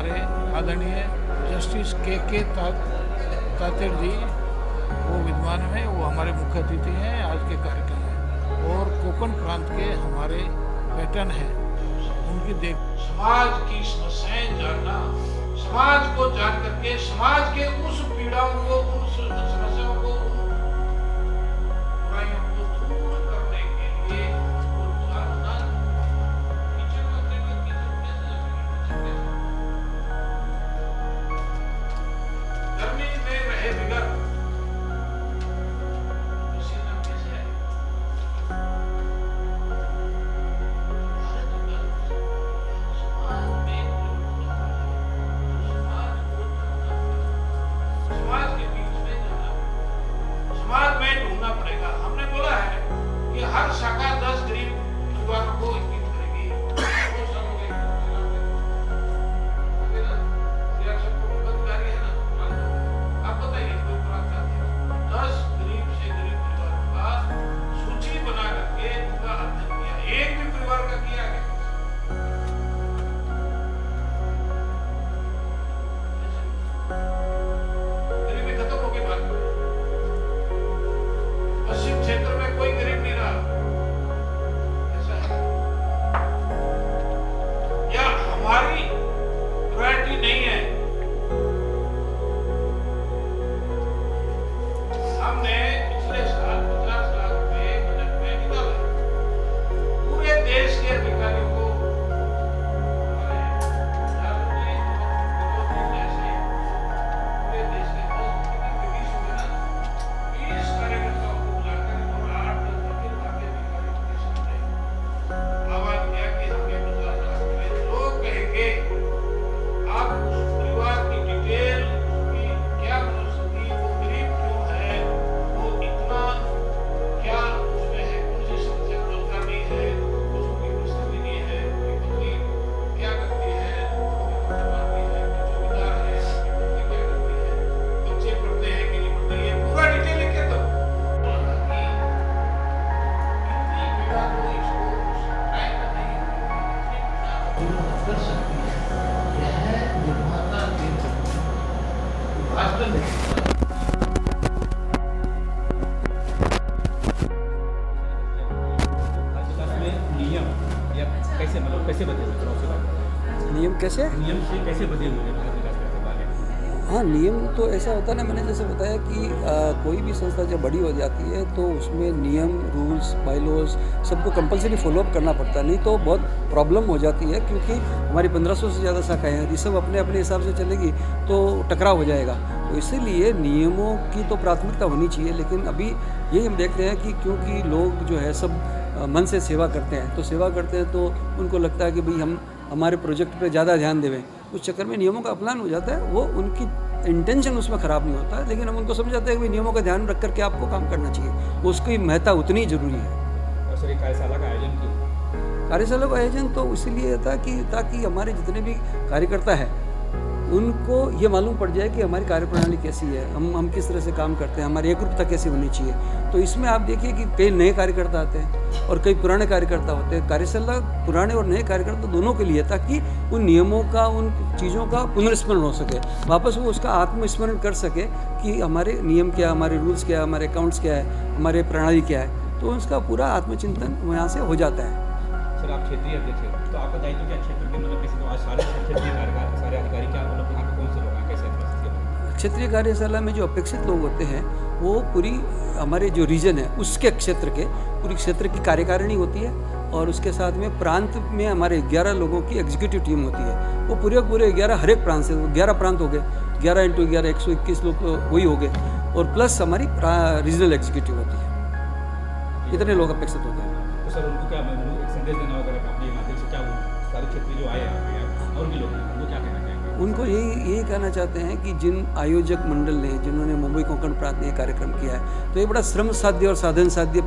हमारे आदरणीय जस्टिस के तातेर जी वो विद्वान हैं, वो हमारे मुख्य अतिथि हैं आज के कार्यक्रम में, और कोकण प्रांत के हमारे पैटर्न हैं। उनकी देख समाज की समस्याएं जानना, समाज को जान करके समाज के उस पीड़ाओं को, उस समस्याओं को, बुराइयों को दूर करने के लिए वो जानना। किचन में गर्मी में रहे बिगड़ पसीना कैसे है? समाज के बीच में जाना, समाज में ढूंढना पड़ेगा। हमने बोला है कि हर शाखा 10 गरीब परिवारों को इंगित करेगी। वो सब हो गए, अधिकारी है ना, आप बताइए कोई बात चाहते हैं 10 गरीब से गरीब परिवारों का सूची बना करके उनका अध्ययन किया। एक भी परिवार का किया है गरीबी खत्म हो गई बात। पश्चिम क्षेत्र में कोई गरीब नहीं रहा, ऐसा है या हमारी प्रायोरिटी नहीं है? हमने पिछले साल 50 लाख रुपए बजट में निकाला। पूरे देश के अधिकारियों को पूरे देश के 20 कार्यकर्ताओं को बुलाकर और 8-10 दिन के अधिकारियों के सामने आवाज किया कि हमें 50 लाख रुपए लोग कहेंगे। आप उस परिवार की डिटेल, उसकी क्या मनोस्थिति, वो गरीब क्यों है, वो इतना क्या उसमें है, कौन सी समस्या, रोजगार नहीं है, उसकी परिस्थिति नहीं है, पत्नी क्या करती है, मारती है, चौकीदार है, पत्नी क्या करती है, बच्चे पढ़ते हैं कि नहीं पढ़ते, ये पूरा डिटेल लिख के दो। इतनी पीड़ा तो इसको उस टाइम में नहीं होगी, इतनी पीड़ा कर सकती है। यह है निर्माता के वास्तव में नियम या कैसे मतलब कैसे बदले हुए थोड़ा उसके बारे में। नियम कैसे? नियम से कैसे बदले हुए हैं भारत विकास के बारे में? हाँ, नियम तो ऐसा होता है ना, मैंने जैसे बताया कि कोई भी संस्था जब बड़ी हो जाती है तो उसमें नियम, रूल्स, बायलॉज सबको कंपलसरी फॉलोअप करना पड़ता है, नहीं तो बहुत प्रॉब्लम हो जाती है। क्योंकि हमारी 1500 से ज़्यादा शाखाएँ हैं, ये सब अपने अपने हिसाब से चलेगी तो टकराव हो जाएगा। तो इसीलिए नियमों की तो प्राथमिकता होनी चाहिए। लेकिन अभी यही हम देख रहे हैं कि क्योंकि लोग जो है सब मन से सेवा करते हैं, तो सेवा करते हैं तो उनको लगता है कि भाई हम हमारे प्रोजेक्ट पे ज़्यादा ध्यान देवें, उस चक्कर में नियमों का अपलान हो जाता है। वो उनकी इंटेंशन उसमें ख़राब नहीं होता है, लेकिन हम उनको समझाते हैं कि नियमों का ध्यान रख करके आपको काम करना चाहिए, उसकी महत्ता उतनी ज़रूरी है। और सर ये कार्यशाला का आयोजन क्यों? कार्यशाला का आयोजन तो इसीलिए था कि ताकि हमारे जितने भी कार्यकर्ता हैं उनको ये मालूम पड़ जाए कि हमारी कार्यप्रणाली कैसी है, हम किस तरह से काम करते हैं, हमारी एकरूपता कैसी होनी चाहिए। तो इसमें आप देखिए कि कई नए कार्यकर्ता आते हैं और कई पुराने कार्यकर्ता होते हैं। कार्यशाला पुराने और नए कार्यकर्ता दोनों के लिए, ताकि उन नियमों का, उन चीज़ों का पुनर्स्मरण हो सके, वापस वो उसका आत्मस्मरण कर सके कि हमारे नियम क्या, हमारे रूल्स क्या, हमारे अकाउंट्स क्या है, हमारे प्रणाली क्या है। तो उसका पूरा आत्मचिंतन यहाँ से हो जाता है। सर आप क्षेत्रीय अध्यक्ष हैं, तो आपका दायित्व क्या क्षेत्र के मतलब कैसे, तो आज सारे क्षेत्रीय सारे अधिकारी क्या मतलब यहाँ पे कौन से लोग हैं, कैसे क्षेत्रीय कार्यशाला में जो अपेक्षित लोग होते हैं वो पूरी हमारे जो रीजन है उसके क्षेत्र के, पूरी क्षेत्र की कार्यकारिणी होती है, और उसके साथ में प्रांत में हमारे 11 लोगों की एग्जीक्यूटिव टीम होती है। वो पूरे 11 हर एक प्रांत से, 11 प्रांत हो गए, 11 × 11 121 लोग तो वही हो गए, और प्लस हमारी रीजनल एग्जीक्यूटिव होती है। इतने लोग अपेक्षित होते हैं। तो सर उनको क्या एक संदेश देना होगा अपने माध्यम से, क्या वो सारे क्षेत्रीय जो आए हैं और भी लोग हैं उनको क्या कहना चाहेंगे? उनको यही कहना चाहते हैं कि जिन आयोजक मंडल ने, जिन्होंने मुंबई कोंकण प्रांत में कार्यक्रम किया है, तो ये बड़ा श्रम साध्य और साधन साध्य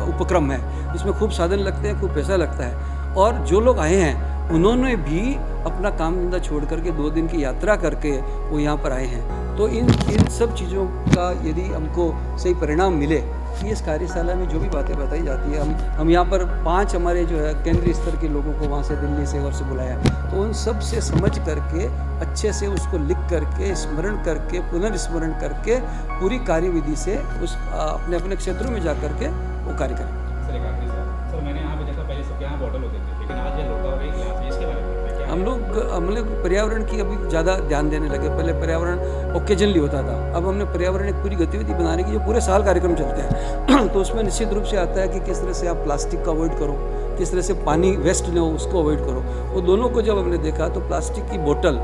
उपक्रम है। इसमें खूब साधन लगते हैं, खूब पैसा लगता है, और जो लोग आए हैं उन्होंने भी अपना काम धंधा छोड़ करके 2 दिन की यात्रा करके वो यहाँ पर आए हैं। तो इन सब चीज़ों का यदि हमको सही परिणाम मिले PS कार्यशाला में जो भी बातें बताई जाती है, हम यहाँ पर 5 हमारे जो है केंद्रीय स्तर के लोगों को वहाँ से दिल्ली से और से बुलाया है, तो उन सब से समझ करके अच्छे से उसको लिख करके स्मरण करके पुनर्स्मरण करके पूरी कार्यविधि से उस अपने अपने क्षेत्रों में जा करके वो कार्य करें। सर एक आखिरी सवाल, सर मैंने यहाँ पे देखा पहले सबके यहाँ बॉटल होते थे, लेकिन आज ये लोटा हो गई गिलास है, इसके बारे में क्या? हम लोग पर्यावरण की अभी ज़्यादा ध्यान देने लगे। पहले पर्यावरण ओकेजनली होता था, अब हमने पर्यावरण एक पूरी गतिविधि बनाने की जो पूरे साल कार्यक्रम चलते हैं तो उसमें निश्चित रूप से आता है कि किस तरह से आप प्लास्टिक का अवॉइड करो, किस तरह से पानी वेस्ट न हो उसको अवॉइड करो। वो दोनों को जब हमने देखा तो प्लास्टिक की बोतल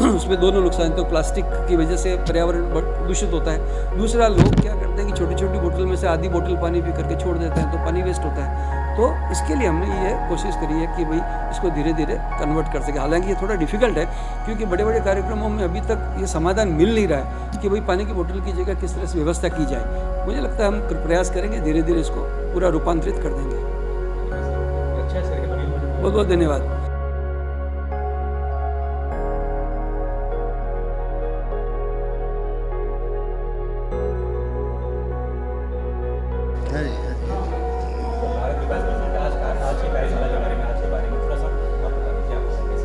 उसमें दोनों नुकसान, तो प्लास्टिक की वजह से पर्यावरण दूषित होता है। दूसरा, लोग क्या करते हैं कि छोटी छोटी बोतल में से आधी बोतल पानी पी करके छोड़ देते हैं, तो पानी वेस्ट होता है। तो इसके लिए हमने ये कोशिश करी है कि भाई इसको धीरे धीरे कन्वर्ट कर सके। हालांकि ये थोड़ा डिफिकल्ट है क्योंकि बड़े बड़े कार्यक्रमों में अभी तक ये समाधान मिल नहीं रहा है कि भाई पानी की बोतल की जगह किस तरह से व्यवस्था की जाए। मुझे लगता है हम प्रयास करेंगे, धीरे धीरे इसको पूरा रूपांतरित कर देंगे। अच्छा सर, बहुत बहुत धन्यवाद। भारत विकास परिषद का आज के कार्यशाला के बारे में, आज के बारे में थोड़ा सा आप बता दें, क्या चीज़?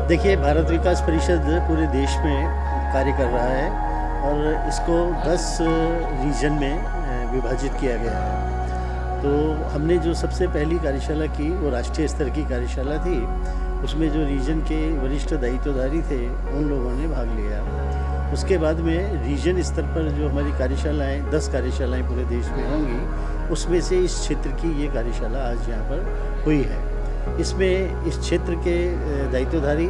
देखिए, भारत विकास परिषद पूरे देश में कार्य कर रहा है और इसको 10 रीजन में विभाजित किया गया है। तो हमने जो सबसे पहली कार्यशाला की वो राष्ट्रीय स्तर की कार्यशाला थी। उसमें जो रीजन के वरिष्ठ दायित्वधारी थे उन लोगों ने भाग लिया। उसके बाद में रीजन स्तर पर जो हमारी कार्यशालाएँ 10 कार्यशालाएँ पूरे देश में होंगी, उसमें से इस क्षेत्र की ये कार्यशाला आज यहाँ पर हुई है। इसमें इस क्षेत्र के दायित्वधारी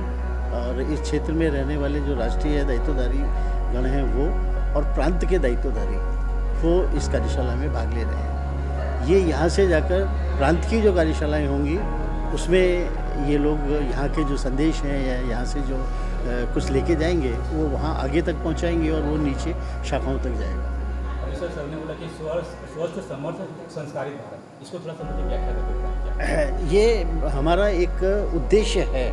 और इस क्षेत्र में रहने वाले जो राष्ट्रीय दायित्वधारी गण हैं वो, और प्रांत के दायित्वधारी वो इस कार्यशाला में भाग ले रहे हैं। ये यहाँ से जाकर प्रांत की जो कार्यशालाएँ होंगी उसमें ये लोग यहाँ के जो संदेश हैं या यहाँ से जो कुछ लेके जाएंगे वो वहाँ आगे तक पहुँचाएंगे और वो नीचे शाखाओं तक जाएगा। अभी सर ने बोला कि स्वस्थ समर्थ संस्कारित भारत, इसको थोड़ा सा मुझे व्याख्या करते हैं। ये हमारा एक उद्देश्य है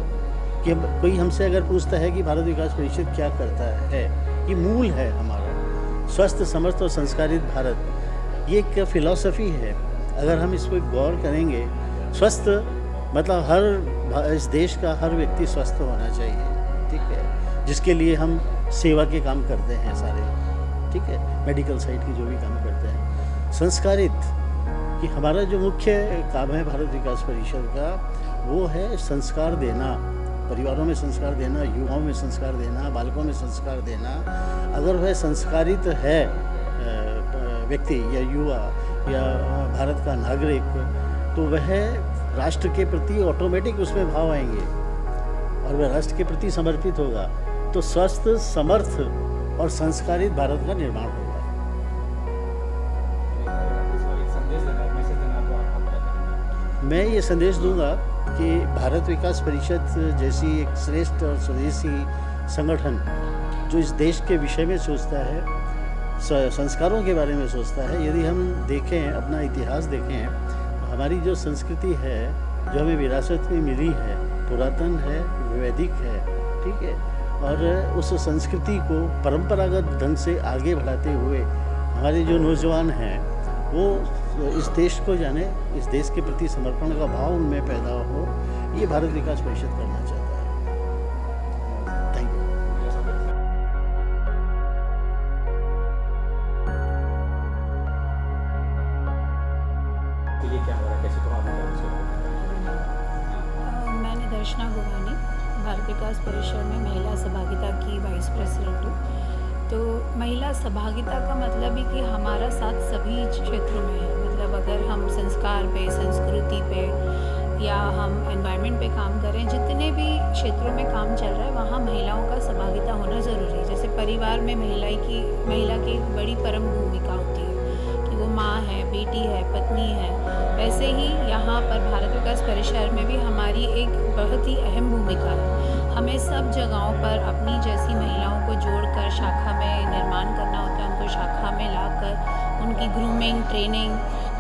कि कोई हमसे अगर पूछता है कि भारत विकास परिषद क्या करता है, ये मूल है हमारा स्वस्थ समर्थ और संस्कारित भारत। ये एक फिलॉसफी है। अगर हम इस पर गौर करेंगे, स्वस्थ मतलब हर इस देश का हर व्यक्ति स्वस्थ होना चाहिए, ठीक है, जिसके लिए हम सेवा के काम करते हैं सारे, ठीक है, मेडिकल साइड की जो भी काम करते हैं। संस्कारित कि हमारा जो मुख्य काम है भारत विकास परिषद का, वो है संस्कार देना, परिवारों में संस्कार देना, युवाओं में संस्कार देना, बालकों में संस्कार देना। अगर वह संस्कारित है व्यक्ति या युवा या भारत का नागरिक, तो वह राष्ट्र के प्रति ऑटोमेटिक उसमें भाव आएंगे और वह राष्ट्र के प्रति समर्पित होगा, तो स्वस्थ समर्थ और संस्कारित भारत का निर्माण होगा। मैं ये संदेश दूंगा कि भारत विकास परिषद जैसी एक श्रेष्ठ और स्वदेशी संगठन जो इस देश के विषय में सोचता है, संस्कारों के बारे में सोचता है, यदि हम देखें, अपना इतिहास देखें, हमारी जो संस्कृति है जो हमें विरासत में मिली है, पुरातन है, वैदिक है, ठीक है, और उस संस्कृति को परंपरागत ढंग से आगे बढ़ाते हुए हमारे जो नौजवान हैं वो इस देश को जाने, इस देश के प्रति समर्पण का भाव उनमें पैदा हो, ये भारत विकास परिषद करना चाहता है। Thank you. ये क्या हो रहा है, कैसे प्रभाव होगा उसके? मैंने दर्शना गुवानी, भारत विकास परिषद में महिला सहभागिता की वाइस प्रेसिडेंट हूँ। तो महिला सहभागिता का मतलब ही कि हमारा साथ सभी क्षेत्रों में है। मतलब अगर हम संस्कार पे, संस्कृति पे या हम एनवायरनमेंट पे काम करें, जितने भी क्षेत्रों में काम चल रहा है वहाँ महिलाओं का सहभागिता होना ज़रूरी है। जैसे परिवार में महिला की एक बड़ी परम भूमिका होती है कि वो माँ है, बेटी है, पत्नी है। वैसे ही यहाँ पर भारत विकास परिषद में भी हमारी एक बहुत ही अहम भूमिका है। हमें सब जगहों पर अपनी जैसी महिलाओं को जोड़कर शाखा में निर्माण करना होता है, उनको शाखा में लाकर उनकी ग्रूमिंग, ट्रेनिंग,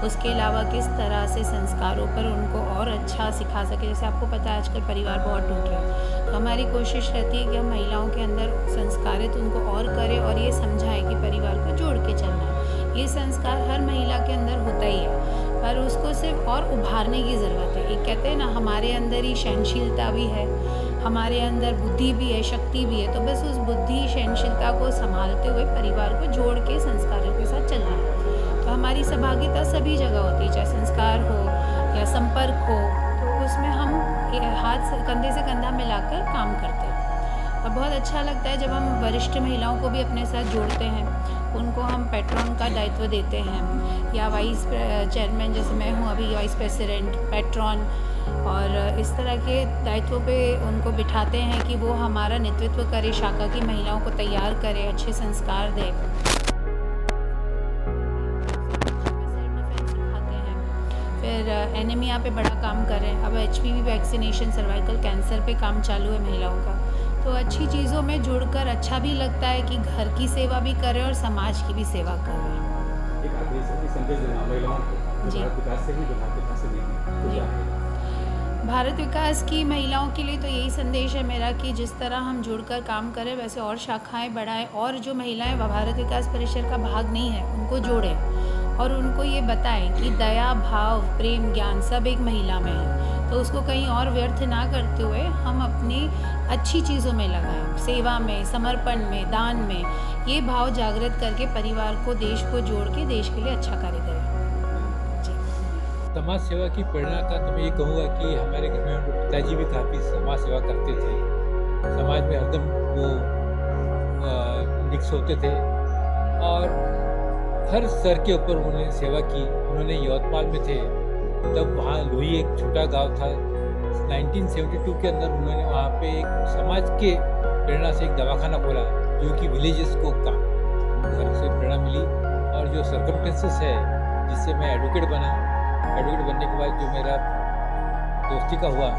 उसके अलावा किस तरह से संस्कारों पर उनको और अच्छा सिखा सके। जैसे आपको पता है आजकल परिवार बहुत टूट रहे हैं, तो हमारी कोशिश रहती है कि हम महिलाओं के अंदर संस्कारित उनको और करें और ये समझाएं कि परिवार को जोड़ के चलना है। ये संस्कार हर महिला के अंदर होता ही है, पर उसको सिर्फ और उभारने की ज़रूरत है। एक कहते हैं ना, हमारे अंदर ही सहनशीलता भी है, हमारे अंदर बुद्धि भी है, शक्ति भी है, तो बस उस बुद्धि सहनशीलता को संभालते हुए परिवार को जोड़ के संस्कारों के साथ चलना है। तो हमारी सहभागिता सभी जगह होती है, चाहे संस्कार हो या संपर्क हो, तो उसमें हम कंधे से कंधा मिलाकर काम करते हैं। और बहुत अच्छा लगता है जब हम वरिष्ठ महिलाओं को भी अपने साथ जोड़ते हैं, उनको हम पैट्रॉन का दायित्व देते हैं, या वाइस चेयरमैन, जैसे मैं हूँ अभी वाइस प्रेसिडेंट, पैट्रॉन, और इस तरह के दायित्वों पे उनको बिठाते हैं कि वो हमारा नेतृत्व करे, शाखा की महिलाओं को तैयार करे, अच्छे संस्कार दे। फिर एनीमिया पे बड़ा काम करें। अब HPV वैक्सीनेशन, सर्वाइकल कैंसर पे काम चालू है महिलाओं का। तो अच्छी चीज़ों में जुड़कर अच्छा भी लगता है कि घर की सेवा भी करें और समाज की भी सेवा करें। एक आखिरी संदेश देना महिलाओं को, जी। भारत विकास से ही जो भारत विकास से नहीं, तो क्या है? भारत विकास की महिलाओं के लिए तो यही संदेश है मेरा कि जिस तरह हम जुड़कर काम करें, वैसे और शाखाएं बढ़ाएं, और जो महिलाएं भारत विकास परिषद का भाग नहीं है उनको जोड़ें, और उनको ये बताएं कि दया, भाव, प्रेम, ज्ञान सब एक महिला में है। तो उसको कहीं और व्यर्थ ना करते हुए हम अपनी अच्छी चीज़ों में लगाएं, सेवा में, समर्पण में, दान में, ये भाव जागृत करके परिवार को, देश को जोड़ के देश के लिए अच्छा कार्य करें। समाज सेवा की प्रेरणा का तो मैं ये कहूँगा कि हमारे घर में हमारे पिताजी भी काफ़ी समाज सेवा करते थे, समाज में हरदम वो निक्स होते थे, और हर स्तर के ऊपर उन्होंने सेवा की। उन्होंने यवतमाल में थे तब, वहाँ लोही एक छोटा गांव था, 1972 के अंदर उन्होंने वहाँ पे एक समाज के प्रेरणा से एक दवाखाना खोला, जो कि विलेजेस को काम घर से प्रेरणा मिली। और जो सर्कमस्टेंसेस है जिससे मैं एडवोकेट बना, एडवोकेट बनने के बाद जो मेरा दोस्ती का हुआ,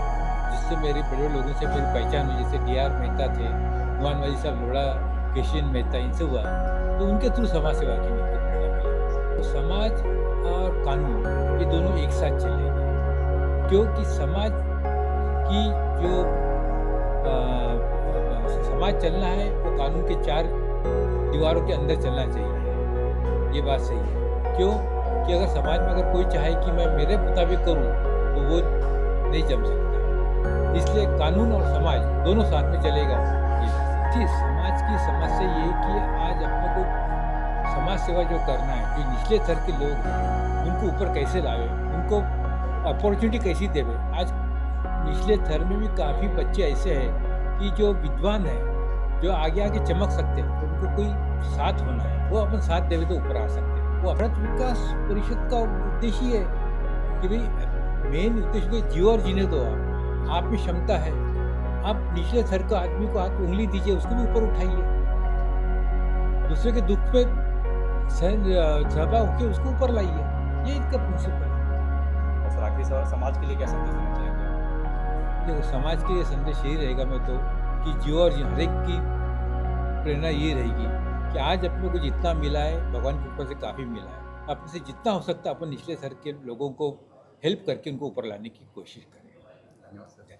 जिससे मेरे बड़े लोगों से मेरी पहचान हुई, जैसे DR मेहता थे, भगवान वाजी साहब लोड़ा, केशियन मेहता, इनसे हुआ, तो उनके थ्रू समाज सेवा की मेरे को प्रेरणा मिली। तो समाज और कानून ये दोनों एक साथ चलेंगे, क्योंकि समाज की जो समाज चलना है वो कानून के 4 दीवारों के अंदर चलना चाहिए। ये बात सही है, क्यों कि अगर समाज में अगर कोई चाहे कि मैं मेरे मुताबिक करूं तो वो नहीं जम सकता। इसलिए कानून और समाज दोनों साथ में चलेगा। ये समाज की समस्या ये है कि आज अपने को समाज सेवा जो करना है, जो निचले स्तर के लोग हैं उनको ऊपर कैसे लावे, उनको अपॉर्चुनिटी कैसी देवे। आज निचले स्तर में भी काफ़ी बच्चे ऐसे हैं कि जो विद्वान हैं, जो आगे आगे चमक सकते हैं, उनको कोई साथ होना है, वो अपन साथ देवे तो ऊपर आ सकते हैं। वो भारत विकास परिषद का उद्देश्य ही है कि भाई मेन उद्देश्य को जियो और जीने दो। आप में क्षमता है, आप निचले स्तर का आदमी को हाथ उंगली दीजिए, उसको भी ऊपर उठाइए, दूसरे के दुख पे सहभाग होकर उसको ऊपर लाइए। ये इनका प्रिंसिपल है। और सर आखिरी सवाल, समाज के लिए क्या संदेश देना चाहेंगे? देखो, समाज के लिए संदेश यही रहेगा मैं तो कि जियो और हर एक की प्रेरणा ये रहेगी कि आज अपने को जितना मिला है भगवान की कृपा से काफ़ी मिला है, अपने से जितना हो सकता है अपन निचले स्तर के लोगों को हेल्प करके उनको ऊपर लाने की कोशिश करें। धन्यवाद सर।